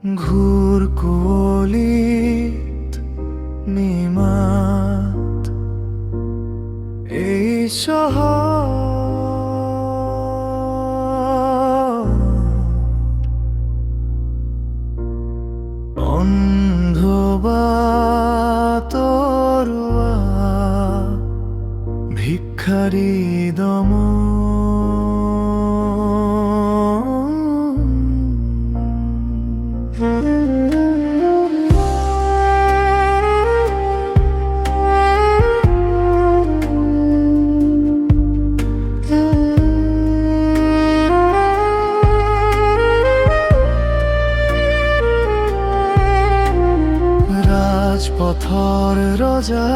ঘুর কুলিত নিমাত এই শহর অন্ধবাতরুয়া ভিক্ষারি দম রাজপথর রজা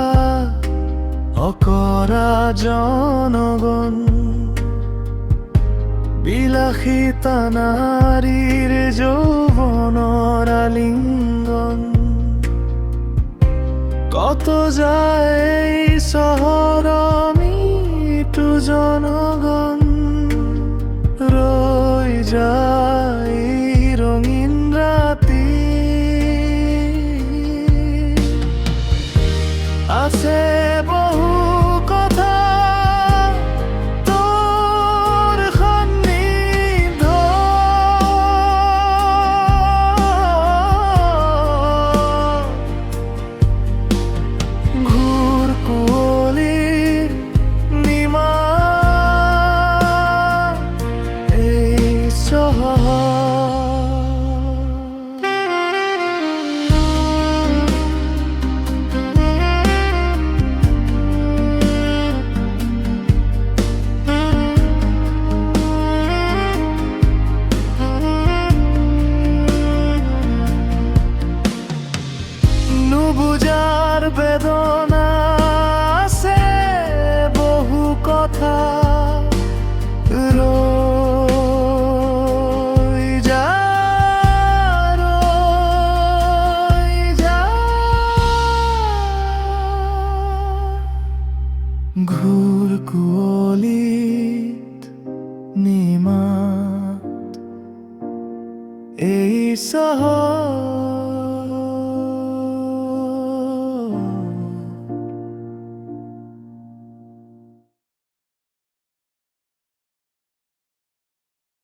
অকরা জনগণ বিলাসিতা নারীর যৌবনৰ আলিঙ্গন কত যায় এই চহৰ মৃত্যু জনগণ ৰৈ যায় এই ৰঙীন ৰাতি আছে বহু কথা তোর সন্নিধ ঘুর কুলিৰ নিমা এই চহৰ বুজার বেদনা আছে বহু কথা রই যা রই যা ঘুর কুলিত নিমাত এই শহর